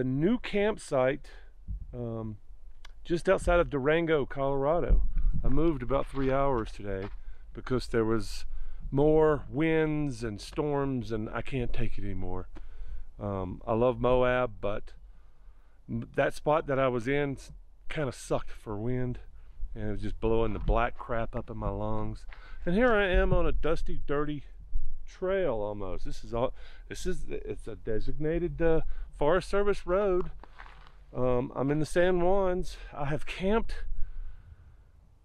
the new campsite just outside of Durango, Colorado. I moved about 3 hours today because there was more winds and storms and I can't take it anymore. I love Moab, but that spot that I was in kind of sucked for wind, and it was just blowing the black crap up in my lungs. And here I am on a dusty, dirty trail almost. It's a designated Forest Service road. I'm in the San Juans. I have camped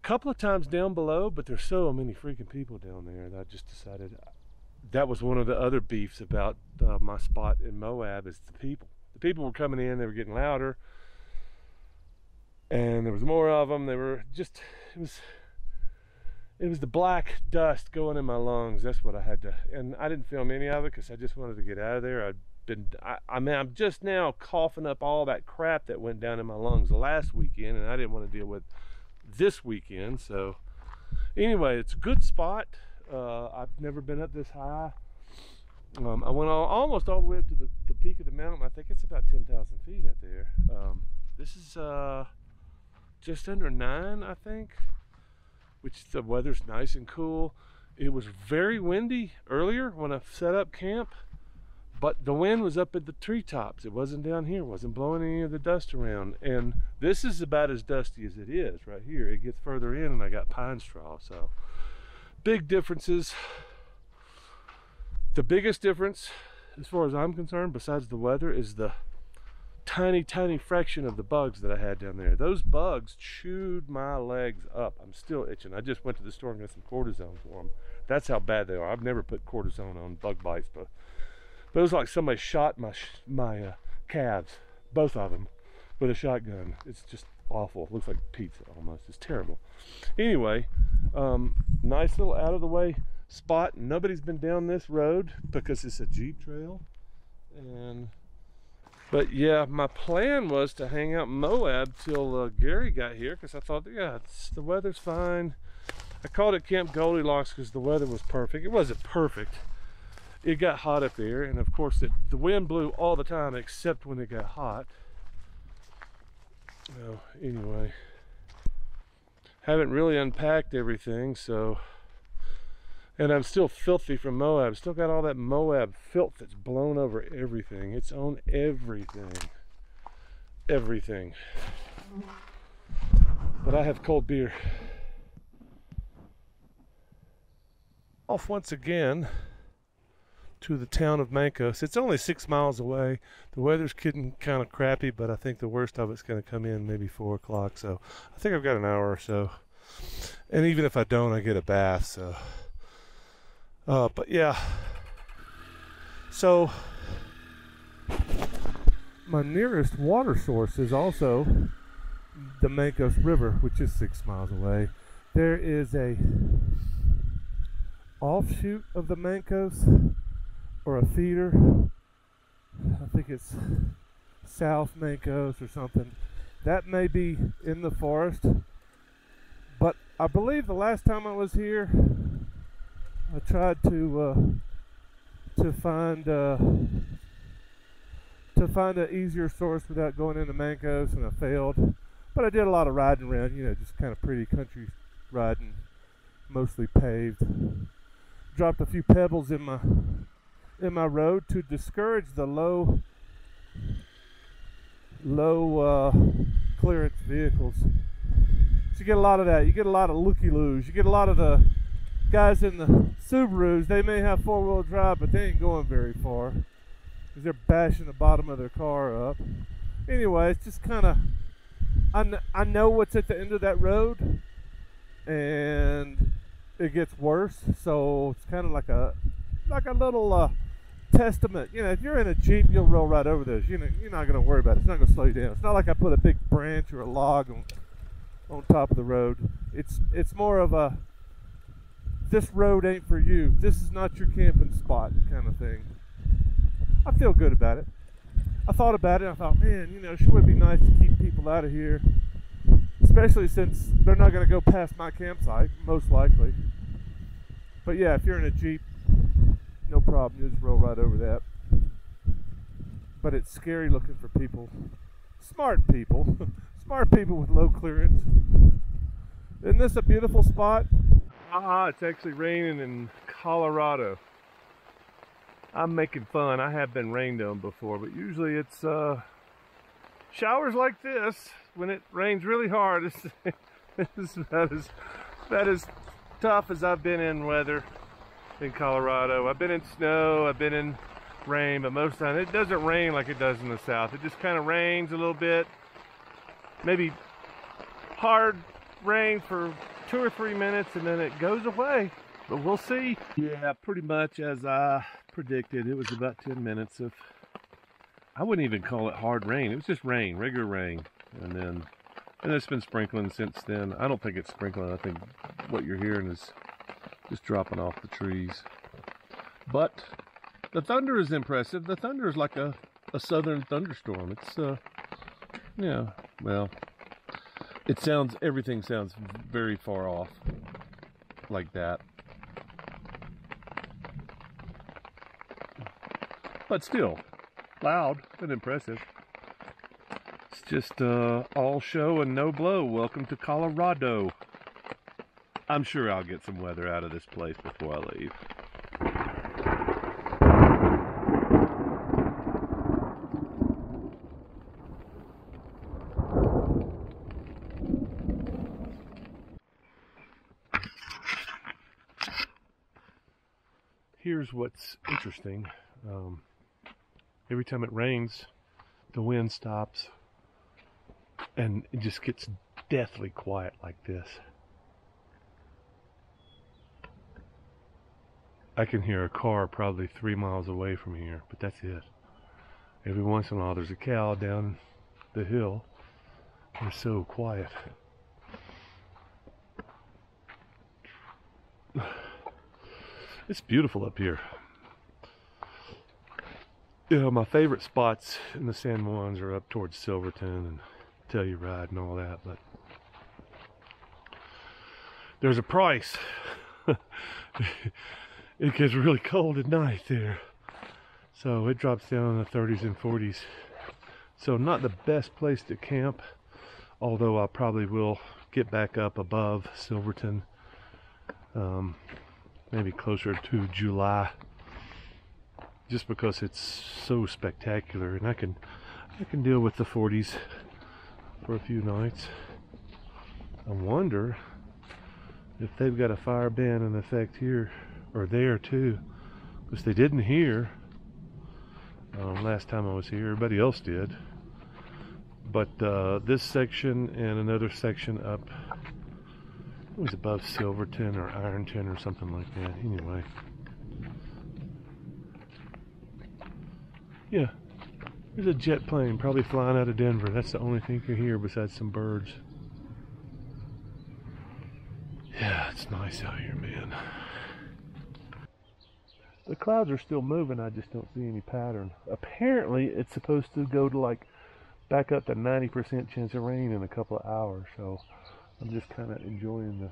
a couple of times down below, but there's so many freaking people down there that I just decided that was one of the other beefs about my spot in Moab is the people. The people were coming in, they were getting louder, and there was more of them. They were just, it was the black dust going in my lungs. That's what I had to, and I didn't film any of it because I just wanted to get out of there. I mean, I'm just now coughing up all that crap that went down in my lungs last weekend, and I didn't want to deal with this weekend. So anyway, it's a good spot. I've never been up this high. I went almost all the way up to the peak of the mountain. I think it's about 10,000 feet up there. This is just under 9, I think, which the weather's nice and cool. It was very windy earlier when I set up camp, but the wind was up at the treetops. It wasn't down here. It wasn't blowing any of the dust around. And this is about as dusty as it is right here. It gets further in and I got pine straw. So big differences. The biggest difference, as far as I'm concerned, besides the weather, is the tiny, tiny fraction of the bugs that I had down there. Those bugs chewed my legs up. I'm still itching. I just went to the store and got some cortisone for them. That's how bad they are. I've never put cortisone on bug bites, but it was like somebody shot my calves, both of them, with a shotgun. It's just awful. It looks like pizza almost. It's terrible. Anyway, nice little out of the way spot. Nobody's been down this road because it's a Jeep trail. But yeah, my plan was to hang out in Moab till Gary got here, because I thought, yeah, the weather's fine. I called it Camp Goldilocks because the weather was perfect. It wasn't perfect. It got hot up there, and of course the wind blew all the time except when it got hot. Well, anyway, haven't really unpacked everything, so, and I'm still filthy from Moab. Still got all that Moab filth that's blown over everything. It's on everything. Everything. But I have cold beer. Off once again to the town of Mancos. It's only 6 miles away. The weather's getting kind of crappy, but I think the worst of it's going to come in maybe 4 o'clock. So I think I've got an hour or so. And even if I don't, I get a bath. So, but yeah. So my nearest water source is also the Mancos River, which is 6 miles away. There is a offshoot of the Mancos, or a feeder. I think it's South Mancos or something. That may be in the forest, but I believe the last time I was here, I tried to find an easier source without going into Mancos, and I failed. But I did a lot of riding around, you know, just kind of pretty country riding, mostly paved. Dropped a few pebbles in my road to discourage the low clearance vehicles. So you get a lot of that. You get a lot of looky-loos. You get a lot of the guys in the Subarus. They may have four-wheel drive, but they ain't going very far because they're bashing the bottom of their car up. Anyway, it's just kind of, I know what's at the end of that road, and it gets worse. So it's kind of like a little testament. You know, if you're in a Jeep, you'll roll right over those. You know, you're not going to worry about it. It's not going to slow you down. It's not like I put a big branch or a log on top of the road. It's more of a, this road ain't for you. This is not your camping spot kind of thing. I feel good about it. I thought about it. I thought, man, you know, it sure would be nice to keep people out of here, especially since they're not going to go past my campsite, most likely. But yeah, if you're in a Jeep, no problem. You just roll right over that. but it's scary looking for people. Smart people. Smart people with low clearance. Isn't this a beautiful spot? It's actually raining in Colorado. I'm making fun. I have been rained on before, but usually it's showers like this when it rains really hard. It's about as tough as I've been in weather in Colorado. I've been in snow, I've been in rain, but most of the time it doesn't rain like it does in the south. It just kind of rains a little bit, maybe hard rain for 2 or 3 minutes, and then it goes away. But we'll see. Yeah, pretty much as I predicted. It was about 10 minutes of, I wouldn't even call it hard rain. It was just rain, regular rain. And it's been sprinkling since then. I don't think it's sprinkling. I think what you're hearing is just dropping off the trees. But the thunder is impressive. The thunder is like a southern thunderstorm. It's, yeah, well, everything sounds very far off like that. But still, loud and impressive. It's just all show and no blow. Welcome to Colorado. I'm sure I'll get some weather out of this place before I leave. Here's what's interesting. Every time it rains, the wind stops and it just gets deathly quiet like this. I can hear a car probably 3 miles away from here, but that's it. Every once in a while there's a cow down the hill. They're so quiet. It's beautiful up here. You know, my favorite spots in the San Juans are up towards Silverton and Telluride and all that, but there's a price. It gets really cold at night there, so it drops down in the 30s and 40s. So not the best place to camp, although I probably will get back up above Silverton, maybe closer to July, just because it's so spectacular, and I can deal with the 40s for a few nights. I wonder if they've got a fire ban in effect here or there too, because they didn't here last time I was here. Everybody else did, but this section and another section up, it was above Silverton or Ironton or something like that. Anyway, yeah, there's a jet plane probably flying out of Denver. That's the only thing you hear besides some birds. Yeah, it's nice out here, man. The clouds are still moving, I just don't see any pattern. Apparently it's supposed to go to like back up to 90% chance of rain in a couple of hours, so I'm just kind of enjoying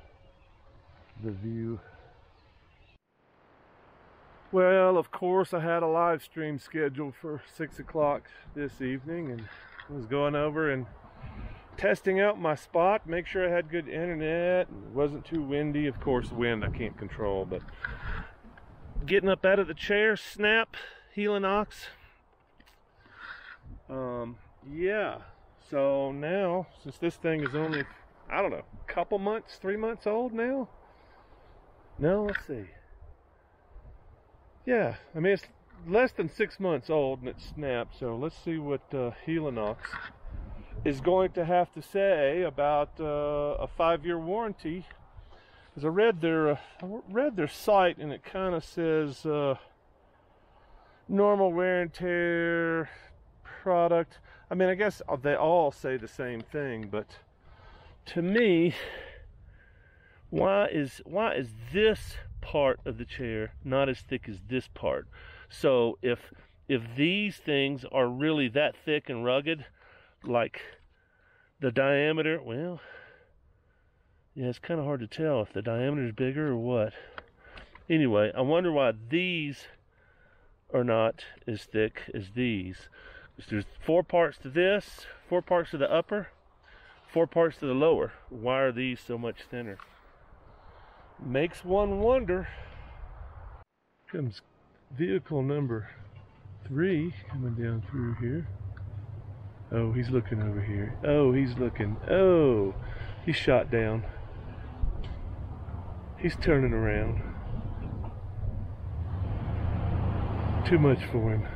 the view. Well, of course, I had a live stream scheduled for 6 o'clock this evening, and I was going over and testing out my spot, make sure I had good internet and it wasn't too windy. Of course, wind I can't control, but getting up out of the chair, snap, Helinox. Yeah, so now, since this thing is only, I don't know, a couple months, 3 months old now? No, let's see. Yeah, I mean, it's less than 6 months old and it snapped, so let's see what Helinox is going to have to say about a 5-year warranty. Because I read their site, and it kind of says normal wear and tear product. I mean, I guess they all say the same thing, but to me, why is this part of the chair not as thick as this part? So if these things are really that thick and rugged, like the diameter, well, yeah, it's kind of hard to tell if the diameter is bigger or what. Anyway, I wonder why these are not as thick as these. There's 4 parts to this, 4 parts to the upper, 4 parts to the lower. Why are these so much thinner? Makes one wonder. Comes vehicle number 3 coming down through here. Oh, he's looking over here. Oh, he's looking. Oh, he's shot down. He's turning around. Too much for him.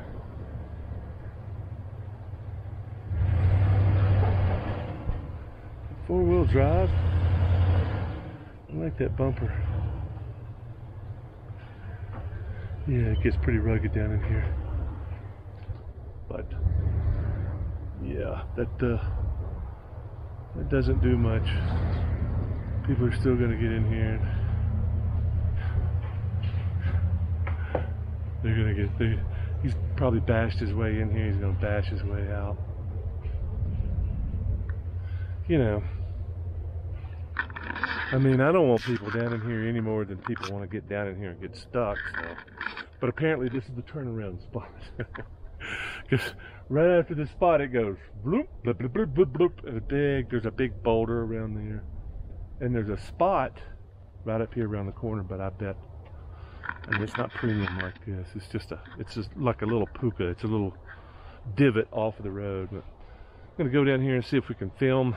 Four-wheel drive. I like that bumper. Yeah, it gets pretty rugged down in here. But yeah, that doesn't do much. People are still gonna get in here. They're gonna get. He's probably bashed his way in here. He's gonna bash his way out. You know. I mean, I don't want people down in here any more than people want to get down in here and get stuck. So. But apparently, this is the turnaround spot. Because right after this spot, it goes bloop, bloop, bloop, bloop, bloop, bloop, and there's a big boulder around there, and there's a spot right up here around the corner. But I bet, and it's not premium like this. It's just like a little puka. It's a little divot off of the road. But I'm gonna go down here and see if we can film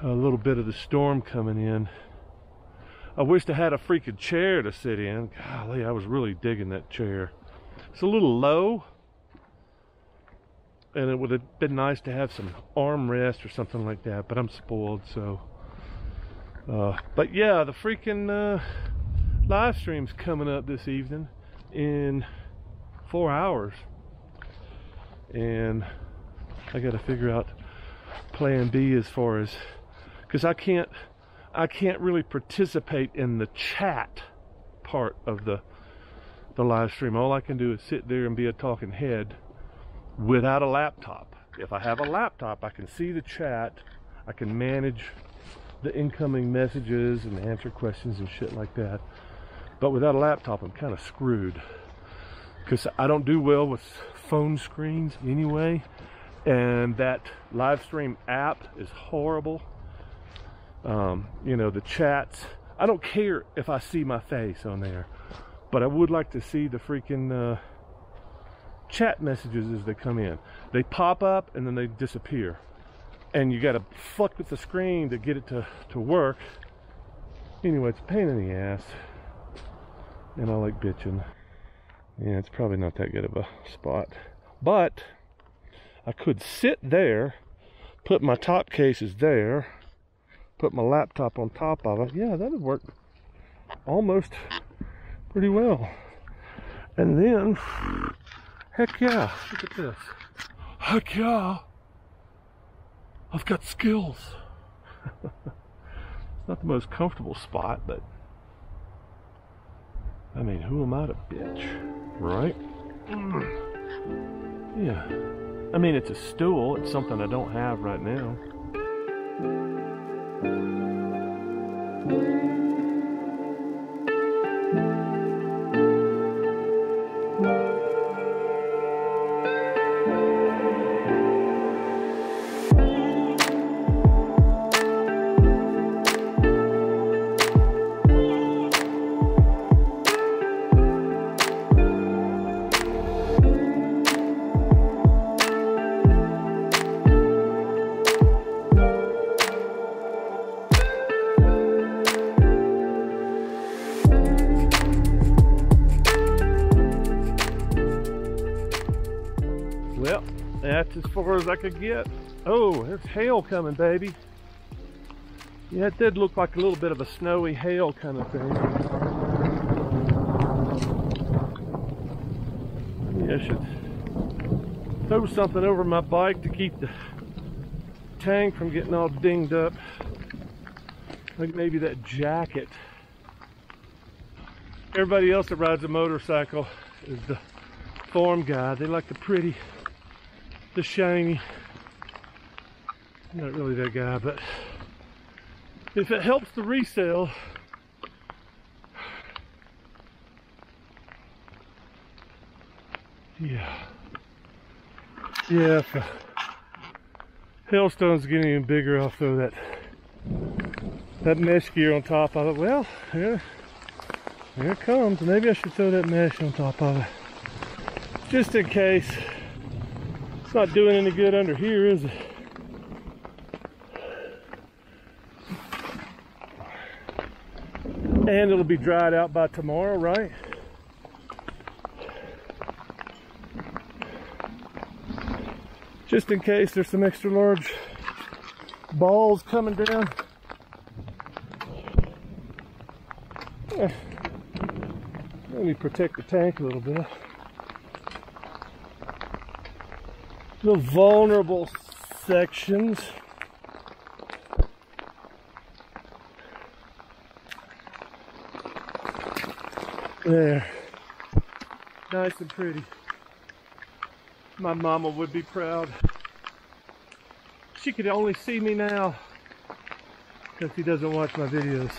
a little bit of the storm coming in. I wished I had a freaking chair to sit in. Golly, I was really digging that chair. It's a little low, and it would have been nice to have some armrest or something like that, but I'm spoiled, so. But yeah, the freaking live stream's coming up this evening in 4 hours, and I got to figure out plan B as far as, because I can't really participate in the chat part of the live stream. All I can do is sit there and be a talking head without a laptop. If I have a laptop, I can see the chat, I can manage the incoming messages and answer questions and shit like that. But without a laptop, I'm kind of screwed, because I don't do well with phone screens anyway, and that live stream app is horrible. You know, the chats, I don't care if I see my face on there, but I would like to see the freaking chat messages as they come in. They pop up and then they disappear, and you gotta fuck with the screen to get it to work. Anyway, it's a pain in the ass, and I like bitching. Yeah, it's probably not that good of a spot, but I could sit there, put my top cases there, put my laptop on top of it. Yeah, that would work almost pretty well. And then, heck yeah, look at this. Heck yeah, I've got skills. It's not the most comfortable spot, but I mean, who am I to bitch, right? Yeah, I mean, it's a stool. It's something I don't have right now. Well, that's as far as I could get. Oh, there's hail coming, baby. Yeah, it did look like a little bit of a snowy hail kind of thing. Maybe I should throw something over my bike to keep the tank from getting all dinged up. Like maybe that jacket. Everybody else that rides a motorcycle is the form guy. They like the pretty, the shiny. Not really that guy, but if it helps the resale, yeah. Yeah, if the hailstone's getting even bigger, I'll throw that mesh gear on top of it. Well, here it comes. Maybe I should throw that mesh on top of it, just in case. It's not doing any good under here, is it? And it'll be dried out by tomorrow, right? Just in case there's some extra large balls coming down. Let me protect the tank a little bit. The vulnerable sections. There. Nice and pretty. My mama would be proud. She could only see me now because she doesn't watch my videos.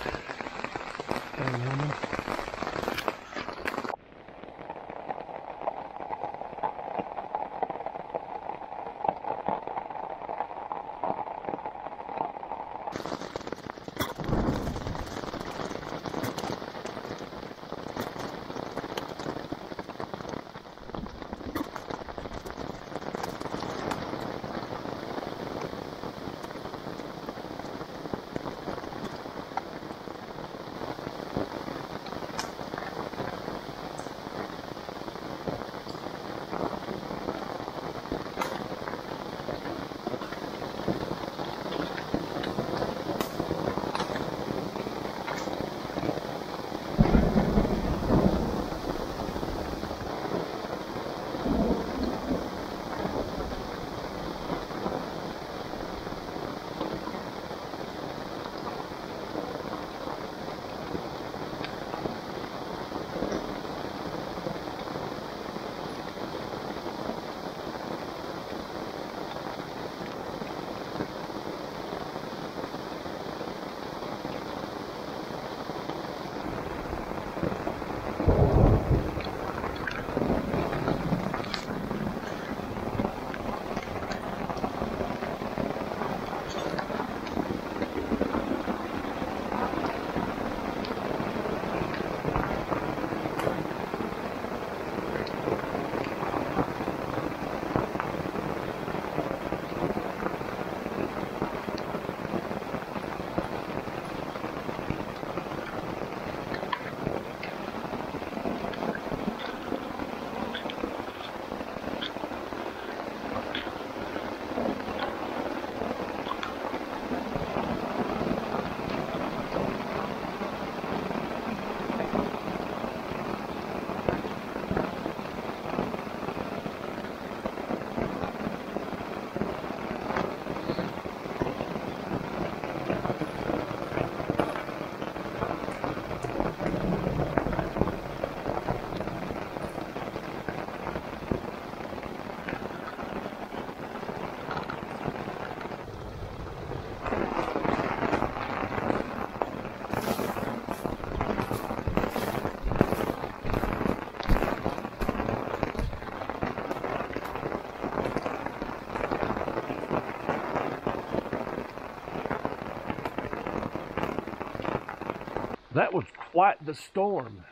That was quite the storm.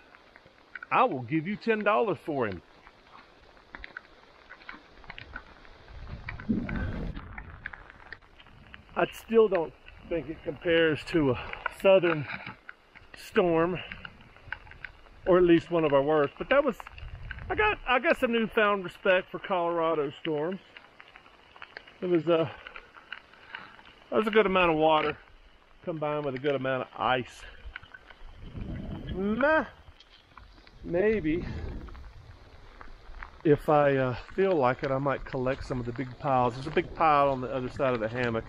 I will give you $10 for him. I still don't think it compares to a southern storm, or at least one of our worst. But that was, I got some newfound respect for Colorado storms. It was that was a good amount of water combined with a good amount of ice. Maybe if I feel like it, I might collect some of the big piles. There's a big pile on the other side of the hammock.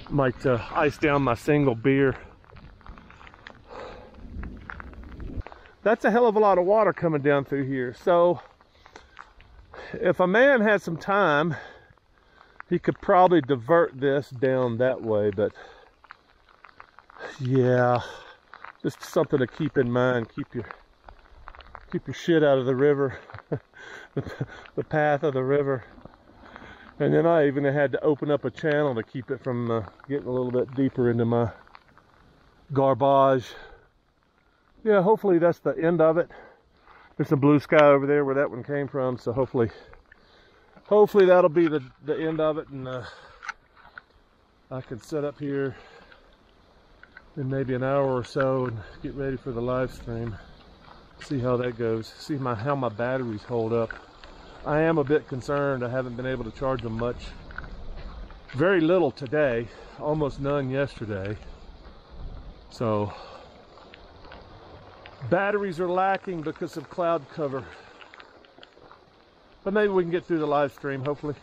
Might ice down my single beer. That's a hell of a lot of water coming down through here. So if a man had some time, he could probably divert this down that way. But yeah, just something to keep in mind. Keep your shit out of the river, the path of the river. And then I even had to open up a channel to keep it from getting a little bit deeper into my garbage. Yeah, hopefully that's the end of it. There's some blue sky over there where that one came from, so hopefully that'll be the end of it, and I can set up here in maybe an hour or so and get ready for the live stream. See how that goes. See how my batteries hold up. I am a bit concerned. I haven't been able to charge them much. Very little today, almost none yesterday. So batteries are lacking because of cloud cover. But maybe we can get through the live stream, hopefully.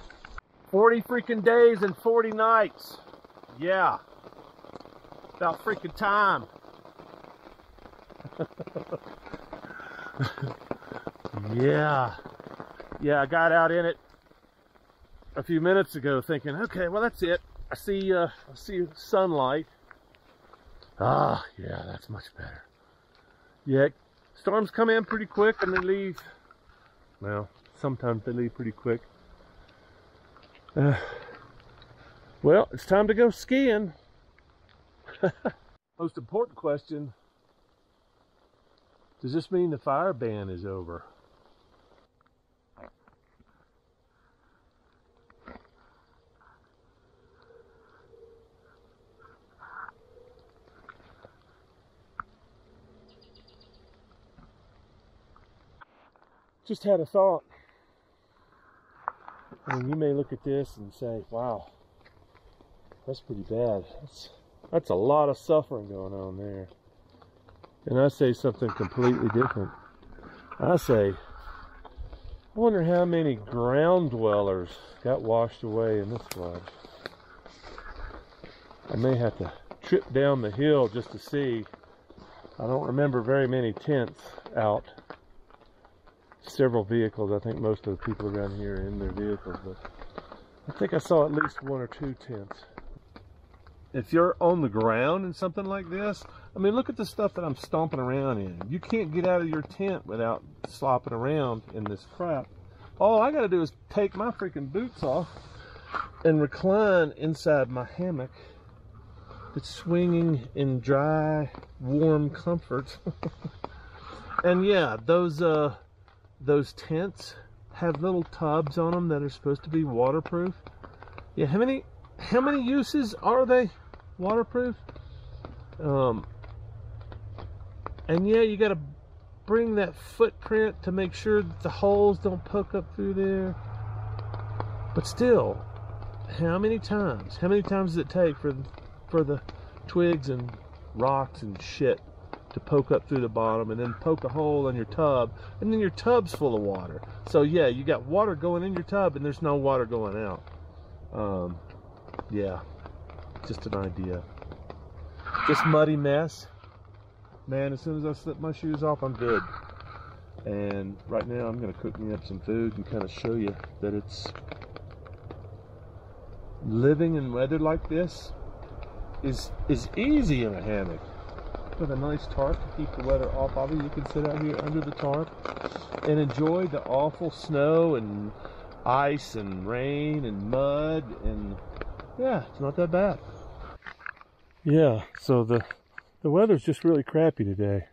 40 freaking days and 40 nights. Yeah. About freaking time. Yeah. Yeah, I got out in it a few minutes ago thinking, okay, well that's it. I see sunlight. Ah, yeah, that's much better. Yeah, storms come in pretty quick and they leave. Well, sometimes they leave pretty quick. Well, it's time to go skiing. Most important question, does this mean the fire ban is over? Just had a thought. I mean, you may look at this and say, wow, that's pretty bad. That's a lot of suffering going on there. And I say something completely different. I say, I wonder how many ground dwellers got washed away in this flood. I may have to trip down the hill just to see. I don't remember very many tents out. Several vehicles. I think most of the people around here are in their vehicles, but I think I saw at least 1 or 2 tents. If you're on the ground in something like this, I mean, look at the stuff that I'm stomping around in. You can't get out of your tent without slopping around in this crap. All I gotta do is take my freaking boots off and recline inside my hammock that's swinging in dry, warm comfort. And yeah, those tents have little tubs on them that are supposed to be waterproof. Yeah, how many uses are they waterproof? And yeah, you got to bring that footprint to make sure that the holes don't poke up through there. But still, how many times does it take for the twigs and rocks and shit to poke up through the bottom and then poke a hole in your tub, and then your tub's full of water? So yeah, you got water going in your tub and there's no water going out. Yeah, just an idea. Just muddy mess. Man, as soon as I slip my shoes off, I'm good. And right now I'm gonna cook me up some food and kind of show you that it's living in weather like this is easy in a hammock. With a nice tarp to keep the weather off of you. You can sit out here under the tarp and enjoy the awful snow and ice and rain and mud, and yeah, it's not that bad. Yeah, so the weather's just really crappy today.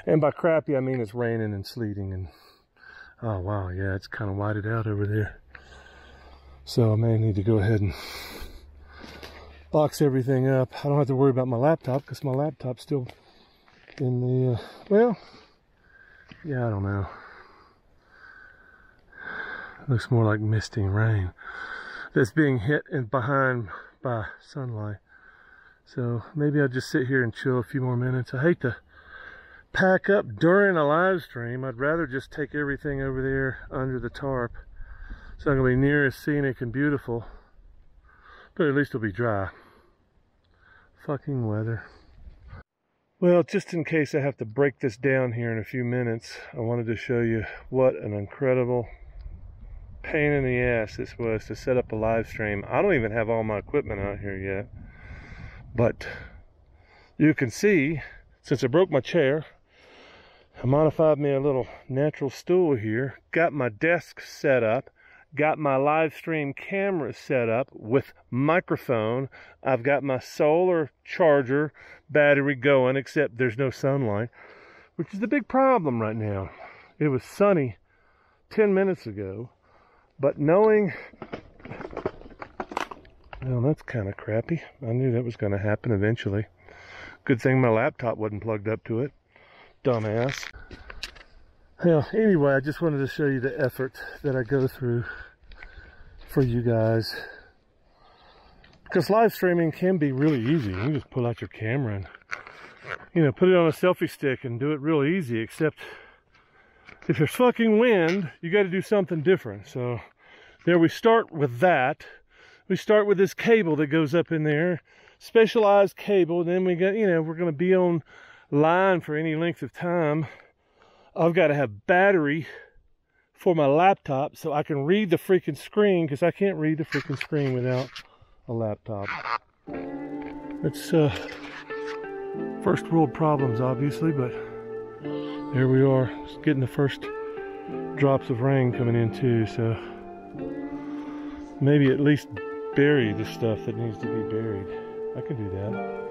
And by crappy, I mean it's raining and sleeting, and oh wow, yeah, it's kind of whited out over there. So I may need to go ahead and box everything up. I don't have to worry about my laptop because my laptop's still in the, well, yeah, I don't know. It looks more like misting rain that's being hit in behind by sunlight. So maybe I'll just sit here and chill a few more minutes. I hate to pack up during a live stream. I'd rather just take everything over there under the tarp. So I'm going to be near as scenic and beautiful. But at least it'll be dry. Fucking weather. Well, just in case I have to break this down here in a few minutes, I wanted to show you what an incredible pain in the ass this was to set up a live stream. I don't even have all my equipment out here yet. But you can see, since I broke my chair, I modified me a little natural stool here, got my desk set up, got my LiveStream camera set up with microphone. I've got my solar charger battery going, except there's no sunlight, which is the big problem right now. It was sunny 10 minutes ago, but knowing, well, that's kind of crappy. I knew that was going to happen eventually. Good thing my laptop wasn't plugged up to it. Dumbass. Well, anyway, I just wanted to show you the effort that I go through for you guys. Because live streaming can be really easy. You can just pull out your camera and, you know, put it on a selfie stick and do it real easy. Except if there's fucking wind, you got to do something different. So there we start with that. We start with this cable that goes up in there. Specialized cable. Then we got, you know, we're going to be on line for any length of time. I've got to have battery for my laptop so I can read the freaking screen, because I can't read the freaking screen without a laptop. It's first world problems, obviously, but there we are. Just getting the first drops of rain coming in too, so maybe at least bury the stuff that needs to be buried. I can do that.